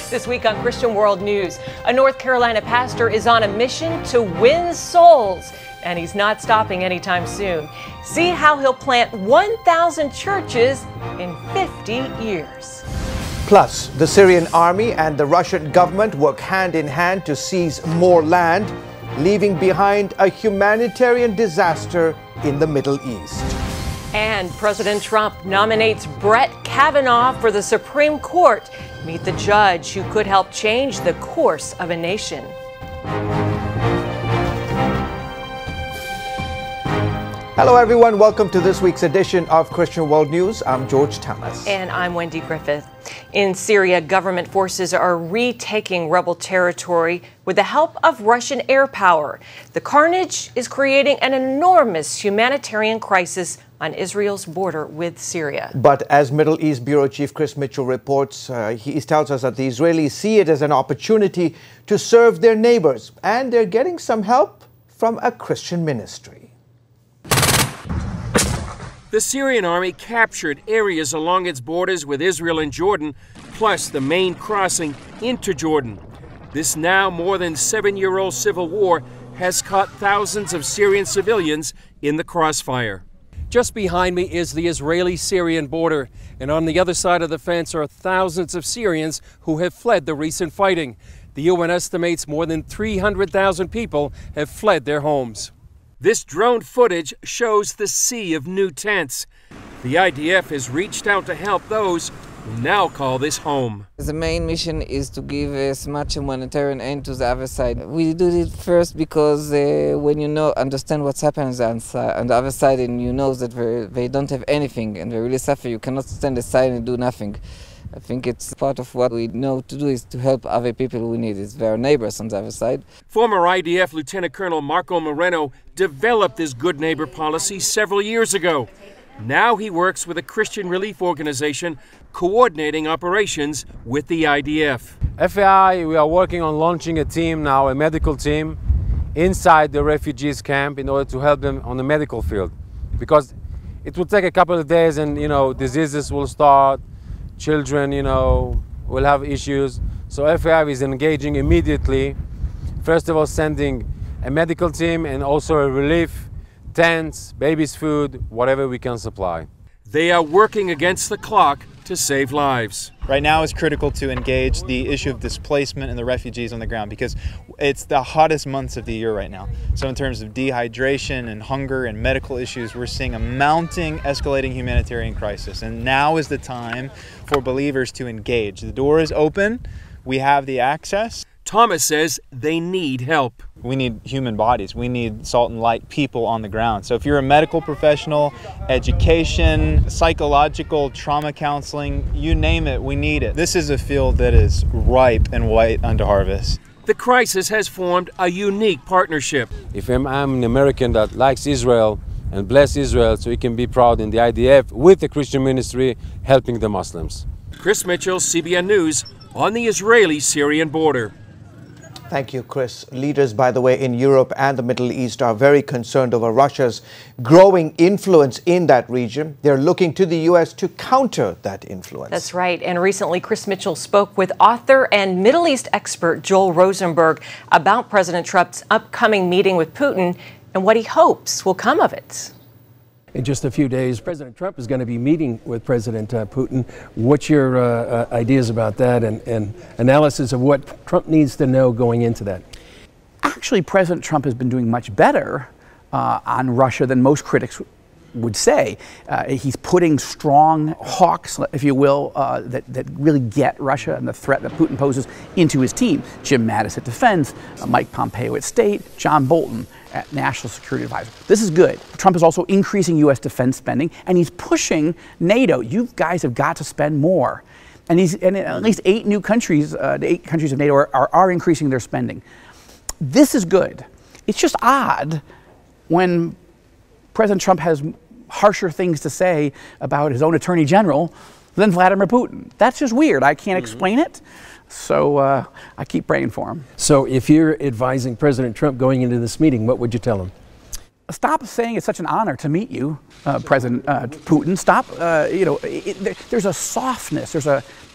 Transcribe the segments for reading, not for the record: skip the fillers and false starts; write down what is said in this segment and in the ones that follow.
This week on Christian World News, a North Carolina pastor is on a mission to win souls, and he's not stopping anytime soon. See how he'll plant 1,000 churches in 50 years. Plus, the Syrian army and the Russian government work hand in hand to seize more land, leaving behind a humanitarian disaster in the Middle East. And President Trump nominates Brett Kavanaugh for the Supreme Court. Meet the judge who could help change the course of a nation. Hello everyone, welcome to this week's edition of Christian World News. I'm George Thomas. And I'm Wendy Griffith. In Syria, government forces are retaking rebel territory with the help of Russian air power. The carnage is creating an enormous humanitarian crisis on Israel's border with Syria. But as Middle East Bureau Chief Chris Mitchell reports, he tells us that the Israelis see it as an opportunity to serve their neighbors, and they're getting some help from a Christian ministry. The Syrian army captured areas along its borders with Israel and Jordan, plus the main crossing into Jordan. This now more than 7-year-old civil war has caught thousands of Syrian civilians in the crossfire. Just behind me is the Israeli-Syrian border, and on the other side of the fence are thousands of Syrians who have fled the recent fighting. The UN estimates more than 300,000 people have fled their homes. This drone footage shows the sea of new tents. The IDF has reached out to help those who now call this home. The main mission is to give as much humanitarian aid to the other side. We do it first because when you understand what's happening on the other side and you know that they don't have anything and they really suffer, you cannot stand aside and do nothing. I think it's part of what we know to do is to help other people who need it. It's their neighbors on the other side. Former IDF Lieutenant Colonel Marco Moreno developed this good neighbor policy several years ago. Now he works with a Christian relief organization coordinating operations with the IDF. FAI, we are working on launching a team now, a medical team, inside the refugees camp in order to help them on the medical field. Because it will take a couple of days and, diseases will start. Children, will have issues. So FAI is engaging immediately. First of all, sending a medical team and also a relief, tents, babies' food, whatever we can supply. They are working against the clock to save lives. Right now it's critical to engage the issue of displacement and the refugees on the ground because it's the hottest months of the year right now. So in terms of dehydration and hunger and medical issues, we're seeing a mounting, escalating humanitarian crisis. And now is the time for believers to engage. The door is open. We have the access. Thomas says they need help. We need human bodies. We need salt and light people on the ground. So if you're a medical professional, education, psychological, trauma counseling, you name it, we need it. This is a field that is ripe and white unto harvest. The crisis has formed a unique partnership. If I'm an American that likes Israel and bless Israel so he can be proud in the IDF with the Christian ministry helping the Muslims. Chris Mitchell, CBN News, on the Israeli-Syrian border. Thank you, Chris. Leaders, by the way, in Europe and the Middle East are very concerned over Russia's growing influence in that region. They're looking to the U.S. to counter that influence. That's right. And recently, Chris Mitchell spoke with author and Middle East expert Joel Rosenberg about President Trump's upcoming meeting with Putin and what he hopes will come of it. In just a few days, President Trump is going to be meeting with President Putin. What's your ideas about that and analysis of what Trump needs to know going into that? Actually, President Trump has been doing much better on Russia than most critics would say. He's putting strong hawks, if you will, that really get Russia and the threat that Putin poses into his team. Jim Mattis at Defense, Mike Pompeo at State, John Bolton at National Security Advisor. This is good. Trump is also increasing U.S. defense spending, and he's pushing NATO. You guys have got to spend more. And at least 8 new countries, the 8 countries of NATO are increasing their spending. This is good. It's just odd when President Trump has harsher things to say about his own attorney general than Vladimir Putin. That's just weird. I can't explain it. So I keep praying for him. So if you're advising President Trump going into this meeting, what would you tell him? Stop saying it's such an honor to meet you, President Putin. Stop, there's a softness.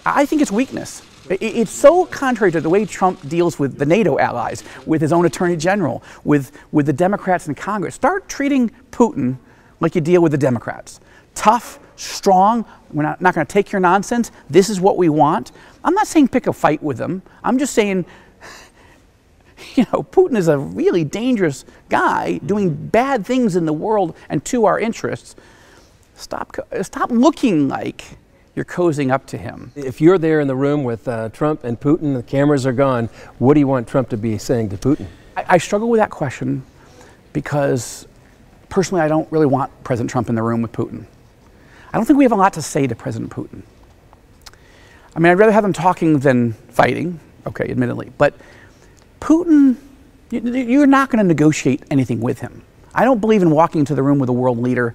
I think it's weakness. It's so contrary to the way Trump deals with the NATO allies, with his own attorney general, with the Democrats in Congress. Start treating Putin like you deal with the Democrats. Tough, strong, we're not going to take your nonsense. This is what we want. I'm not saying pick a fight with them. I'm just saying, you know, Putin is a really dangerous guy doing bad things in the world and to our interests. Stop looking like you're cozying up to him. If you're there in the room with Trump and Putin, the cameras are gone, what do you want Trump to be saying to Putin? I struggle with that question because personally I don't really want President Trump in the room with Putin. I don't think we have a lot to say to President Putin. I mean, I'd rather have them talking than fighting, okay, admittedly, but Putin, you're not going to negotiate anything with him. I don't believe in walking into the room with a world leader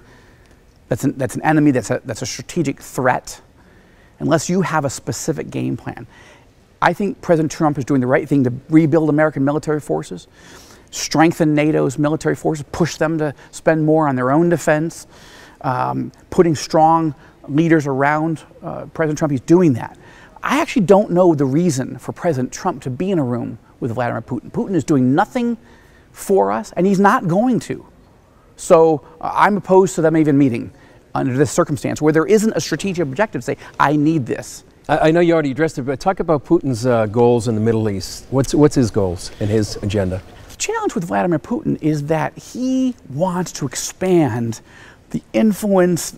that's an enemy, that's a strategic threat, unless you have a specific game plan. I think President Trump is doing the right thing to rebuild American military forces, strengthen NATO's military forces, push them to spend more on their own defense, putting strong leaders around President Trump. He's doing that. I actually don't know the reason for President Trump to be in a room with Vladimir Putin. Putin is doing nothing for us, and he's not going to. So I'm opposed to them even meeting under this circumstance where there isn't a strategic objective to say, I need this. I know you already addressed it, but talk about Putin's goals in the Middle East. What's his goals and his agenda? The challenge with Vladimir Putin is that he wants to expand the influence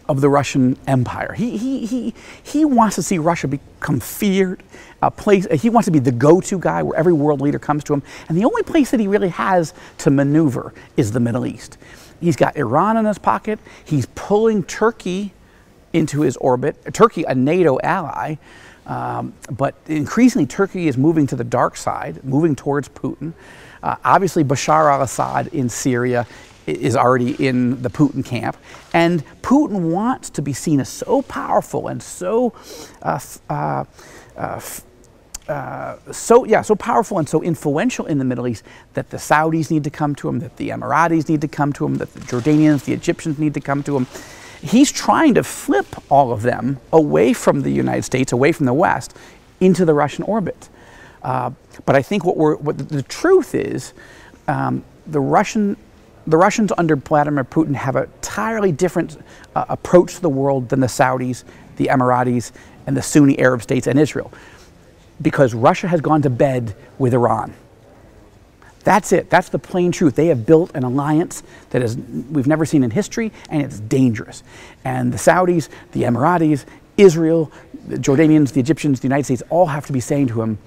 of the Russian Empire. He wants to see Russia become feared, a place. He wants to be the go-to guy where every world leader comes to him. And the only place that he really has to maneuver is the Middle East. He's got Iran in his pocket. He's pulling Turkey into his orbit. Turkey, a NATO ally, but increasingly Turkey is moving to the dark side, moving towards Putin. Obviously, Bashar al-Assad in Syria is already in the Putin camp, and Putin wants to be seen as so powerful and so powerful and so influential in the Middle East that the Saudis need to come to him, that the Emiratis need to come to him, that the Jordanians, the Egyptians need to come to him. He's trying to flip all of them away from the United States, away from the West, into the Russian orbit. But I think what the truth is, the Russians under Vladimir Putin have an entirely different approach to the world than the Saudis, the Emiratis, and the Sunni Arab states and Israel, because Russia has gone to bed with Iran. That's it. That's the plain truth. They have built an alliance that we've never seen in history, and it's dangerous. And the Saudis, the Emiratis, Israel, the Jordanians, the Egyptians, the United States all have to be saying to him,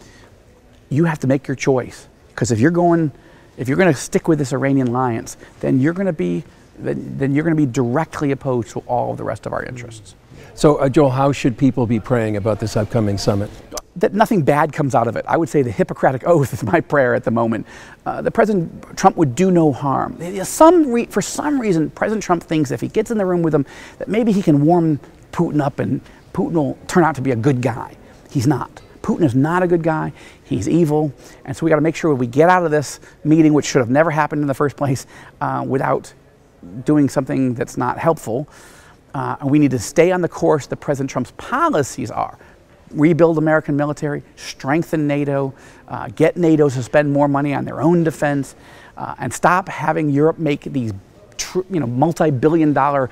you have to make your choice, because if you're going to stick with this Iranian alliance, then you're going to be directly opposed to all of the rest of our interests. So, Joel, how should people be praying about this upcoming summit? That nothing bad comes out of it. I would say the Hippocratic Oath is my prayer at the moment. The President Trump would do no harm. For some reason, President Trump thinks if he gets in the room with him, that maybe he can warm Putin up and Putin will turn out to be a good guy. He's not. Putin is not a good guy. He's evil. And so we got to make sure we get out of this meeting, which should have never happened in the first place, without doing something that's not helpful. And we need to stay on the course that President Trump's policies are. Rebuild American military, strengthen NATO, get NATO to spend more money on their own defense, and stop having Europe make these multi-billion-dollar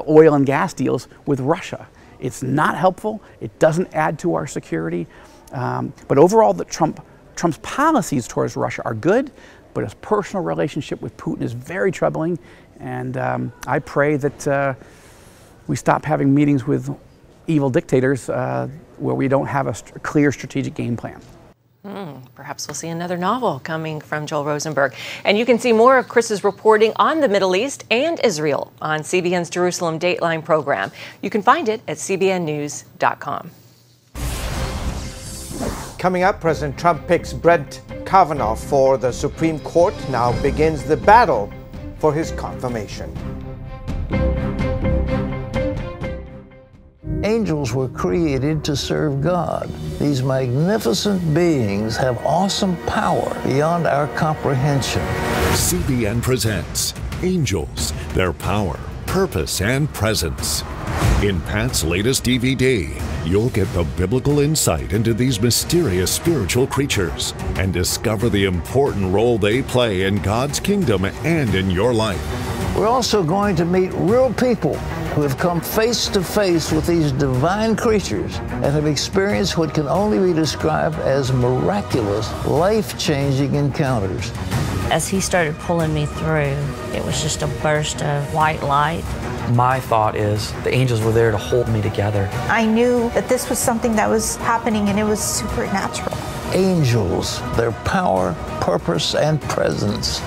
oil and gas deals with Russia. It's not helpful. It doesn't add to our security. But overall, Trump's policies towards Russia are good, but his personal relationship with Putin is very troubling. And I pray that we stop having meetings with evil dictators where we don't have a clear strategic game plan. Perhaps we'll see another novel coming from Joel Rosenberg. And you can see more of Chris's reporting on the Middle East and Israel on CBN's Jerusalem Dateline program. You can find it at cbnnews.com. Coming up, President Trump picks Brett Kavanaugh for the Supreme Court. Now begins the battle for his confirmation. Angels were created to serve God. These magnificent beings have awesome power beyond our comprehension. CBN presents Angels, Their Power, Purpose, and Presence. In Pat's latest DVD, you'll get the biblical insight into these mysterious spiritual creatures and discover the important role they play in God's kingdom and in your life. We're also going to meet real people who have come face to face with these divine creatures and have experienced what can only be described as miraculous, life-changing encounters. As he started pulling me through, it was just a burst of white light. My thought is the angels were there to hold me together. I knew that this was something that was happening and it was supernatural. Angels, their power, purpose, and presence.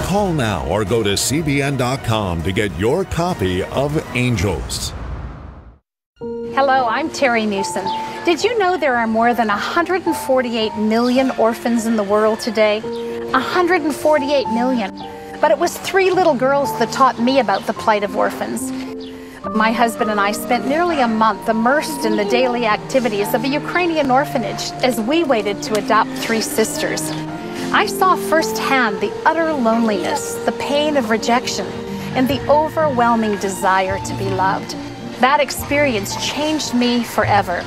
Call now or go to cbn.com to get your copy of Angels. Hello, I'm Terry Newsom. Did you know there are more than 148 million orphans in the world today? 148 million. But it was 3 little girls that taught me about the plight of orphans. My husband and I spent nearly a month immersed in the daily activities of a Ukrainian orphanage as we waited to adopt 3 sisters. I saw firsthand the utter loneliness, the pain of rejection, and the overwhelming desire to be loved. That experience changed me forever.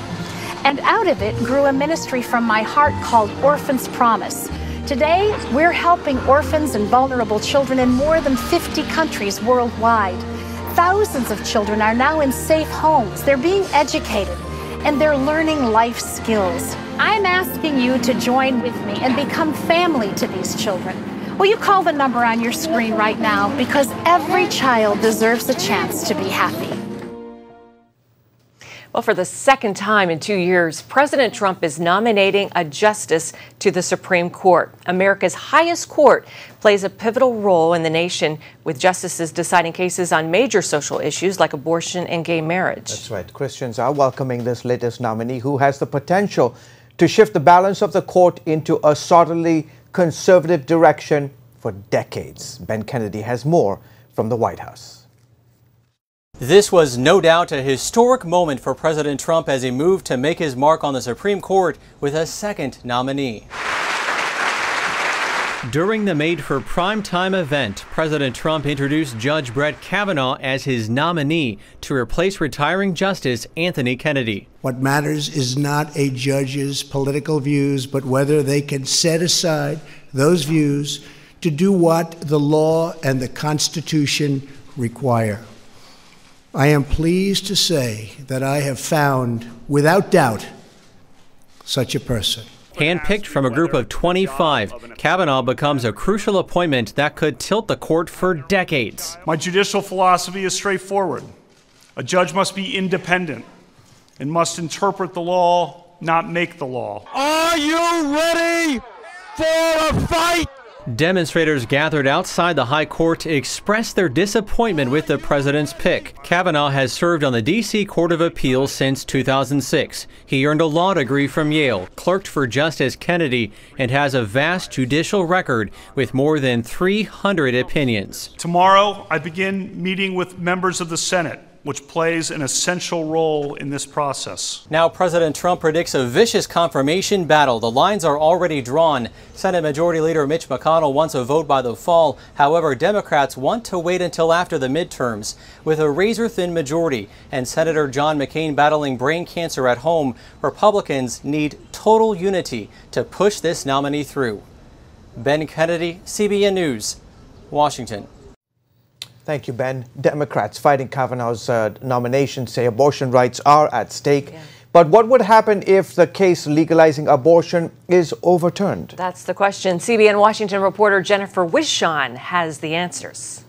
And out of it grew a ministry from my heart called Orphans Promise. Today, we're helping orphans and vulnerable children in more than 50 countries worldwide. Thousands of children are now in safe homes. They're being educated, and they're learning life skills. I'm asking you to join with me and become family to these children. Will you call the number on your screen right now? Because every child deserves a chance to be happy. Well, for the second time in 2 years, President Trump is nominating a justice to the Supreme Court. America's highest court plays a pivotal role in the nation, with justices deciding cases on major social issues like abortion and gay marriage. That's right. Christians are welcoming this latest nominee who has the potential to shift the balance of the court into a solidly conservative direction for decades. Ben Kennedy has more from the White House. This was no doubt a historic moment for President Trump as he moved to make his mark on the Supreme Court with a second nominee. During the Made for Primetime event, President Trump introduced Judge Brett Kavanaugh as his nominee to replace retiring Justice Anthony Kennedy. What matters is not a judge's political views, but whether they can set aside those views to do what the law and the Constitution require. I am pleased to say that I have found, without doubt, such a person. Handpicked from a group of 25, Kavanaugh becomes a crucial appointment that could tilt the court for decades. My judicial philosophy is straightforward. A judge must be independent and must interpret the law, not make the law. Are you ready for a fight? Demonstrators gathered outside the High Court to express their disappointment with the president's pick. Kavanaugh has served on the D.C. Court of Appeals since 2006. He earned a law degree from Yale, clerked for Justice Kennedy, and has a vast judicial record with more than 300 opinions. Tomorrow, I begin meeting with members of the Senate, which plays an essential role in this process. Now President Trump predicts a vicious confirmation battle. The lines are already drawn. Senate Majority Leader Mitch McConnell wants a vote by the fall. However, Democrats want to wait until after the midterms. With a razor-thin majority and Senator John McCain battling brain cancer at home, Republicans need total unity to push this nominee through. Ben Kennedy, CBN News, Washington. Thank you, Ben. Democrats fighting Kavanaugh's nomination say abortion rights are at stake. Yeah. But what would happen if the case legalizing abortion is overturned? That's the question. CBN Washington reporter Jennifer Wishon has the answers.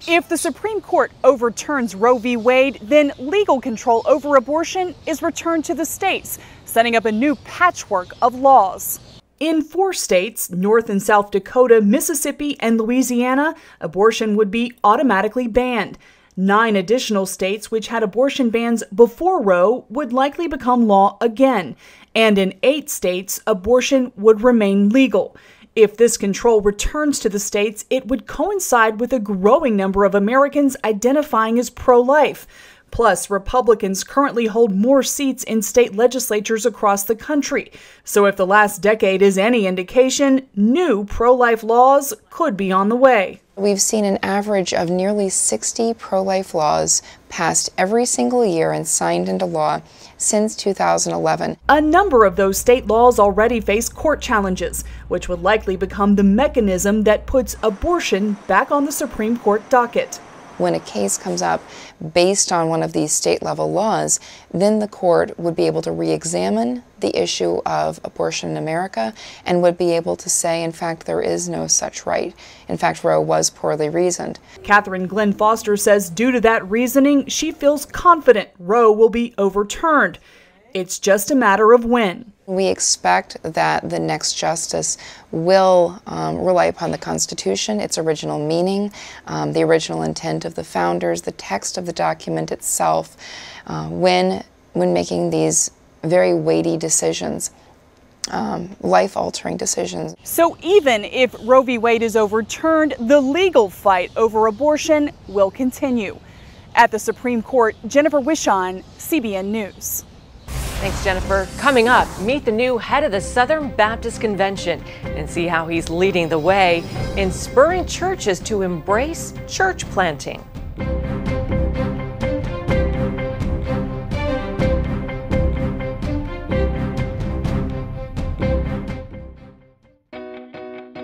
If the Supreme Court overturns Roe v. Wade, then legal control over abortion is returned to the states, setting up a new patchwork of laws. In 4 states, North and South Dakota, Mississippi, and Louisiana, abortion would be automatically banned. 9 additional states which had abortion bans before Roe would likely become law again. And in 8 states, abortion would remain legal. If this control returns to the states, it would coincide with a growing number of Americans identifying as pro-life. Plus, Republicans currently hold more seats in state legislatures across the country. So if the last decade is any indication, new pro-life laws could be on the way. We've seen an average of nearly 60 pro-life laws passed every single year and signed into law since 2011. A number of those state laws already face court challenges, which would likely become the mechanism that puts abortion back on the Supreme Court docket. When a case comes up based on one of these state-level laws, then the court would be able to re-examine the issue of abortion in America and would be able to say, in fact, there is no such right. In fact, Roe was poorly reasoned. Catherine Glenn Foster says due to that reasoning, she feels confident Roe will be overturned. It's just a matter of when. We expect that the next justice will rely upon the Constitution, its original meaning, the original intent of the founders, the text of the document itself, when making these very weighty decisions, life-altering decisions. So even if Roe v. Wade is overturned, the legal fight over abortion will continue. At the Supreme Court, Jennifer Wishon, CBN News. Thanks, Jennifer. Coming up, meet the new head of the Southern Baptist Convention and see how he's leading the way in spurring churches to embrace church planting.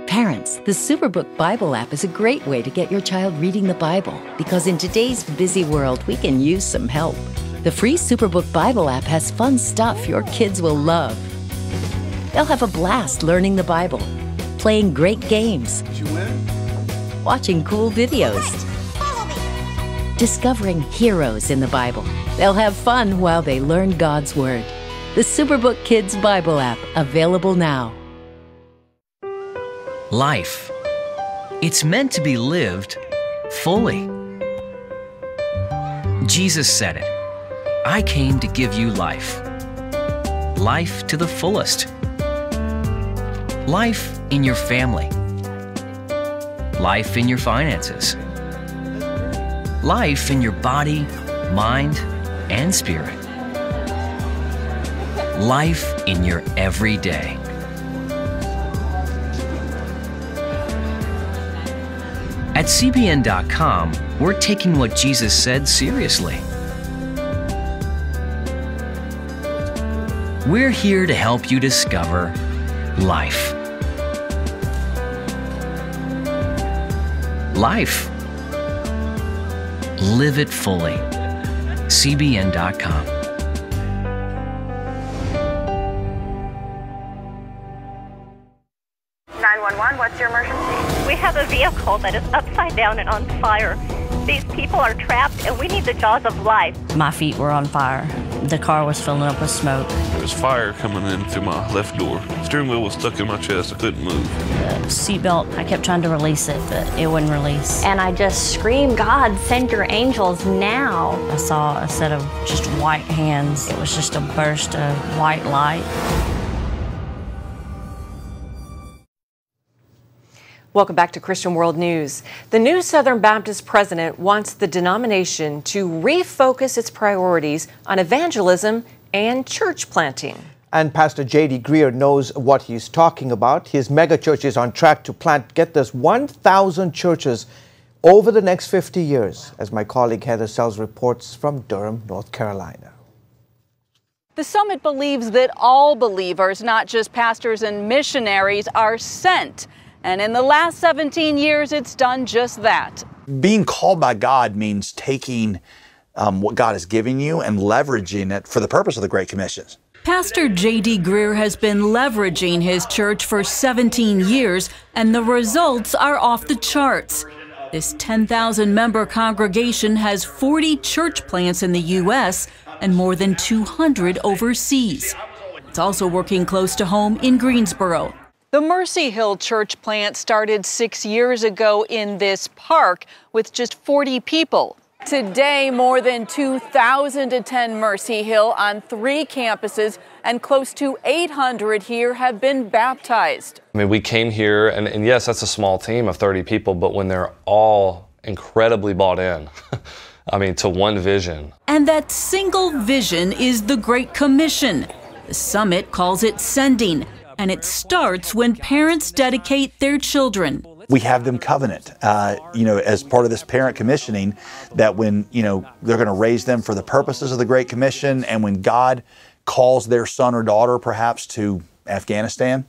Parents, the Superbook Bible app is a great way to get your child reading the Bible because in today's busy world, we can use some help. The free Superbook Bible app has fun stuff your kids will love. They'll have a blast learning the Bible, playing great games, watching cool videos, discovering heroes in the Bible. They'll have fun while they learn God's Word. The Superbook Kids Bible app, available now. Life. It's meant to be lived fully. Jesus said it. I came to give you life. Life to the fullest. Life in your family. Life in your finances. Life in your body, mind, and spirit. Life in your everyday. At CBN.com, we're taking what Jesus said seriously. We're here to help you discover life. Life. Live it fully. CBN.com. 911, what's your emergency? We have a vehicle that is upside down and on fire. These people are trapped and we need the jaws of life. My feet were on fire. The car was filling up with smoke. There was fire coming in through my left door. The steering wheel was stuck in my chest. I couldn't move. The seatbelt, I kept trying to release it, but it wouldn't release. And I just screamed, God, send your angels now. I saw a set of just white hands. It was just a burst of white light. Welcome back to Christian World News. The new Southern Baptist president wants the denomination to refocus its priorities on evangelism and church planting. And Pastor J.D. Greer knows what he's talking about. His megachurch is on track to plant, get this, 1,000 churches over the next 50 years, as my colleague Heather Sells reports from Durham, North Carolina. The summit believes that all believers, not just pastors and missionaries, are sent. And in the last 17 years, it's done just that. Being called by God means taking what God is giving you and leveraging it for the purpose of the Great Commissions. Pastor J.D. Greer has been leveraging his church for 17 years, and the results are off the charts. This 10,000-member congregation has 40 church plants in the U.S. and more than 200 overseas. It's also working close to home in Greensboro. The Mercy Hill church plant started 6 years ago in this park with just 40 people. Today, more than 2,000 attend Mercy Hill on 3 campuses, and close to 800 here have been baptized. I mean, we came here, and yes, that's a small team of 30 people, but when they're all incredibly bought in, to one vision. And that single vision is the Great Commission. The summit calls it sending, and it starts when parents dedicate their children. We have them covenant, as part of this parent commissioning, that when, they're going to raise them for the purposes of the Great Commission, and when God calls their son or daughter perhaps to Afghanistan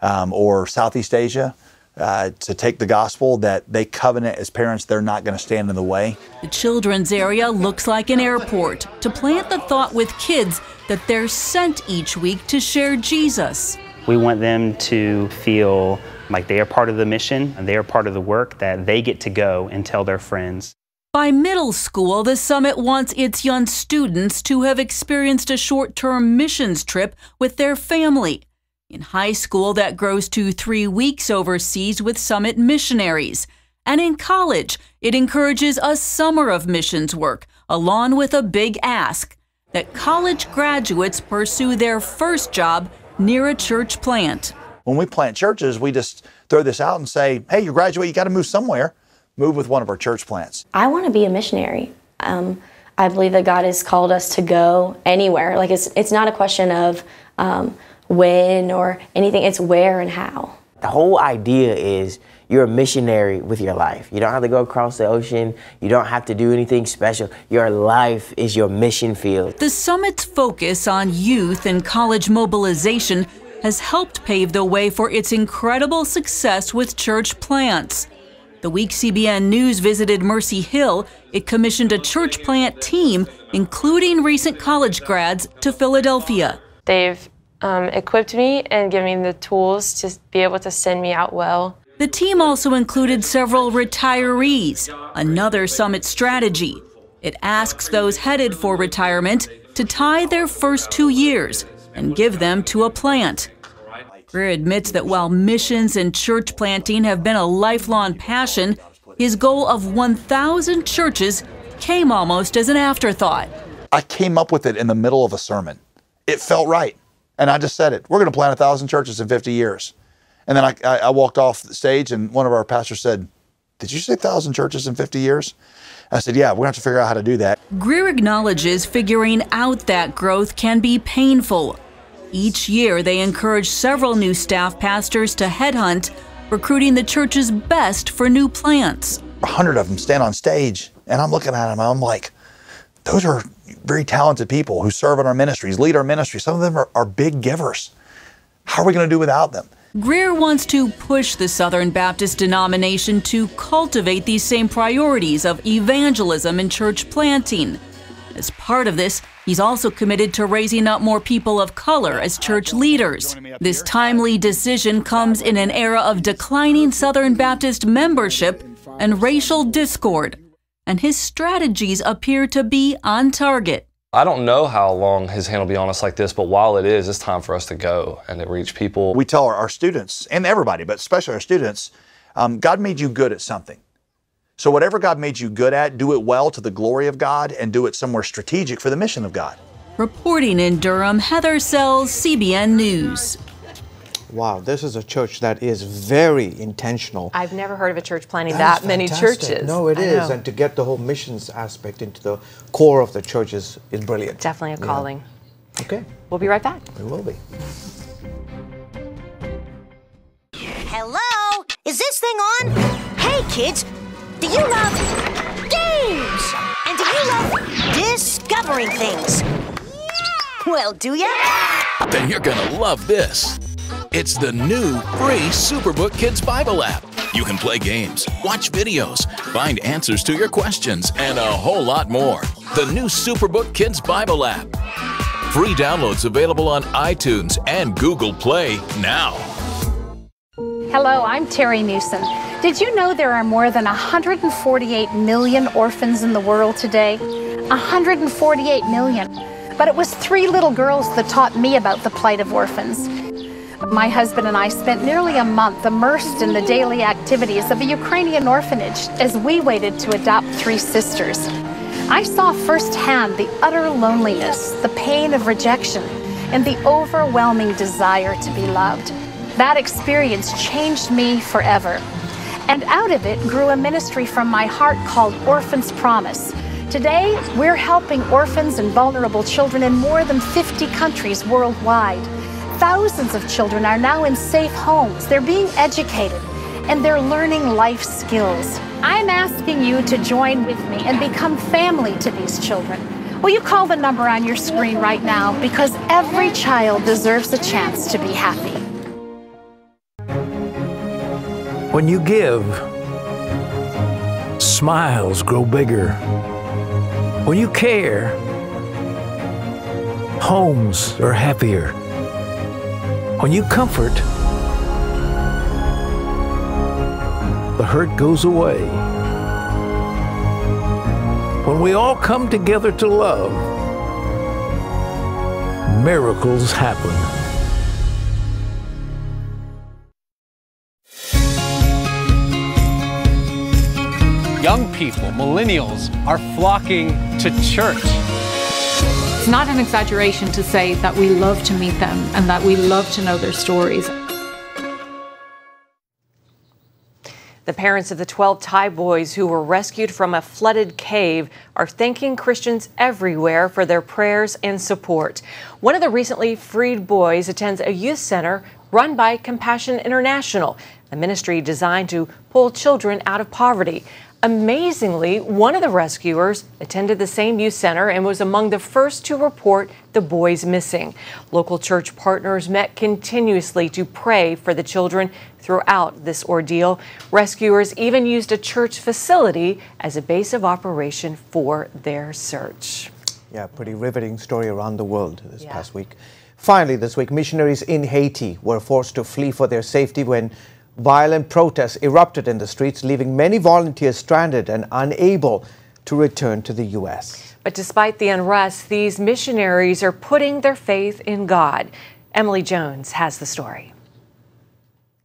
or Southeast Asia to take the gospel, that they covenant as parents they're not going to stand in the way. The children's area looks like an airport to plant the thought with kids that they're sent each week to share Jesus. We want them to feel like they are part of the mission and they are part of the work, that they get to go and tell their friends. By middle school, the summit wants its young students to have experienced a short-term missions trip with their family. In high school, that grows to 3 weeks overseas with summit missionaries. And in college, it encourages a summer of missions work, along with a big ask that college graduates pursue their first job near a church plant. When we plant churches, we just throw this out and say, hey, you graduate, you got to move somewhere. Move with one of our church plants. I want to be a missionary. I believe that God has called us to go anywhere. Like it's not a question of when or anything, it's where and how. The whole idea is you're a missionary with your life. You don't have to go across the ocean. You don't have to do anything special. Your life is your mission field. The summit's focus on youth and college mobilization has helped pave the way for its incredible success with church plants. The week CBN News visited Mercy Hill, it commissioned a church plant team, including recent college grads, to Philadelphia. They've equipped me and given me the tools to be able to send me out well. The team also included several retirees, another summit strategy. It asks those headed for retirement to tie their first 2 years and give them to a plant. Greer admits that while missions and church planting have been a lifelong passion, his goal of 1,000 churches came almost as an afterthought. I came up with it in the middle of a sermon. It felt right. And I just said it. We're going to plant 1,000 churches in 50 years. And then I walked off the stage and one of our pastors said, did you say 1,000 churches in 50 years? I said, yeah, we're going to have to figure out how to do that. Greer acknowledges figuring out that growth can be painful. Each year, they encourage several new staff pastors to headhunt, recruiting the church's best for new plants. 100 of them stand on stage, and I'm looking at them, and I'm like, those are very talented people who serve in our ministries, lead our ministries. Some of them are big givers. How are we going to do without them? Greer wants to push the Southern Baptist denomination to cultivate these same priorities of evangelism and church planting. As part of this, he's also committed to raising up more people of color as church leaders. This timely decision comes in an era of declining Southern Baptist membership and racial discord, and his strategies appear to be on target. I don't know how long his hand will be on us like this, but while it is, it's time for us to go and to reach people. We tell our students, and everybody, but especially our students, God made you good at something. So whatever God made you good at, do it well to the glory of God and do it somewhere strategic for the mission of God. Reporting in Durham, Heather Sells, CBN News. Wow, this is a church that is very intentional. I've never heard of a church planting that many churches. No, it is. And to get the whole missions aspect into the core of the church is brilliant. Definitely a calling. Yeah. Okay. We'll be right back. We will be. Hello? Is this thing on? Hey, kids. Do you love games? And do you love discovering things? Well, do ya? Then you're gonna love this. It's the new free Superbook Kids Bible app. You can play games, watch videos, find answers to your questions, and a whole lot more. The new Superbook Kids Bible app. Free downloads available on iTunes and Google Play now. Hello, I'm Terry Newsom. Did you know there are more than 148 million orphans in the world today? 148 million. But it was 3 little girls that taught me about the plight of orphans. My husband and I spent nearly a month immersed in the daily activities of a Ukrainian orphanage as we waited to adopt 3 sisters. I saw firsthand the utter loneliness, the pain of rejection, and the overwhelming desire to be loved. That experience changed me forever. And out of it grew a ministry from my heart called Orphans Promise. Today, we're helping orphans and vulnerable children in more than 50 countries worldwide. Thousands of children are now in safe homes. They're being educated, and they're learning life skills. I'm asking you to join with me and become family to these children. Will you call the number on your screen right now? Because every child deserves a chance to be happy. When you give, smiles grow bigger. When you care, homes are happier. When you comfort, the hurt goes away. When we all come together to love, miracles happen. Young people, millennials, are flocking to church. It's not an exaggeration to say that we love to meet them and that we love to know their stories. The parents of the 12 Thai boys who were rescued from a flooded cave are thanking Christians everywhere for their prayers and support. One of the recently freed boys attends a youth center run by Compassion International, a ministry designed to pull children out of poverty. Amazingly, one of the rescuers attended the same youth center and was among the first to report the boys missing. Local church partners met continuously to pray for the children throughout this ordeal. Rescuers even used a church facility as a base of operation for their search. Yeah, pretty riveting story around the world this past week. Finally, this week, missionaries in Haiti were forced to flee for their safety when violent protests erupted in the streets, leaving many volunteers stranded and unable to return to the U.S. But despite the unrest, these missionaries are putting their faith in God. Emily Jones has the story.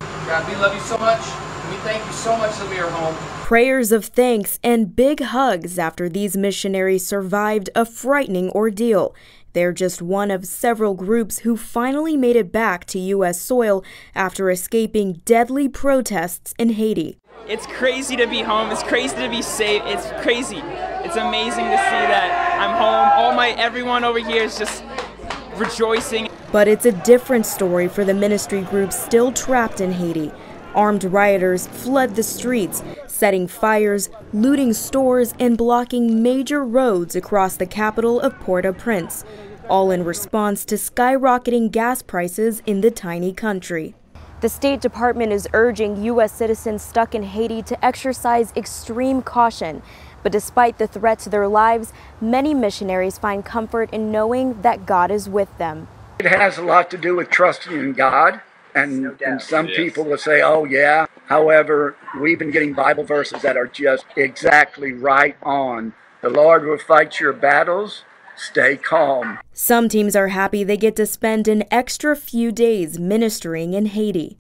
God, we love you so much. We thank you so much that we are home. Prayers of thanks and big hugs after these missionaries survived a frightening ordeal. They're just one of several groups who finally made it back to U.S. soil after escaping deadly protests in Haiti. It's crazy to be home. It's crazy to be safe. It's crazy. It's amazing to see that I'm home. Everyone over here is just rejoicing. But it's a different story for the ministry groups still trapped in Haiti. Armed rioters flood the streets, setting fires, looting stores, and blocking major roads across the capital of Port-au-Prince, all in response to skyrocketing gas prices in the tiny country. The State Department is urging U.S. citizens stuck in Haiti to exercise extreme caution. But despite the threat to their lives, many missionaries find comfort in knowing that God is with them. It has a lot to do with trusting in God. And some people will say, oh, yeah. However, we've been getting Bible verses that are just exactly right on. The Lord will fight your battles. Stay calm. Some teams are happy they get to spend an extra few days ministering in Haiti.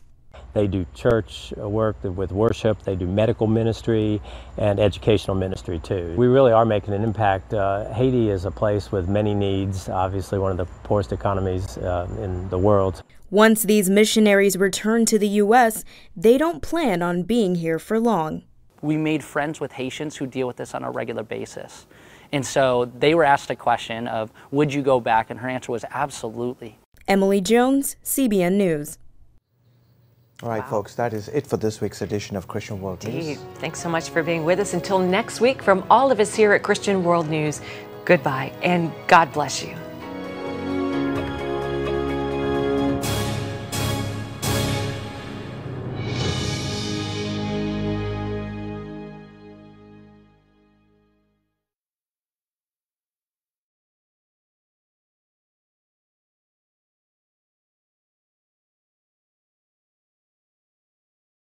They do church work with worship, they do medical ministry and educational ministry too. We really are making an impact. Haiti is a place with many needs, obviously one of the poorest economies in the world. Once these missionaries return to the U.S., they don't plan on being here for long. We made friends with Haitians who deal with this on a regular basis. And so they were asked a question of, would you go back? And her answer was absolutely. Emily Jones, CBN News. All right, folks, that is it for this week's edition of Christian World News. Thanks so much for being with us. Until next week, from all of us here at Christian World News, goodbye and God bless you.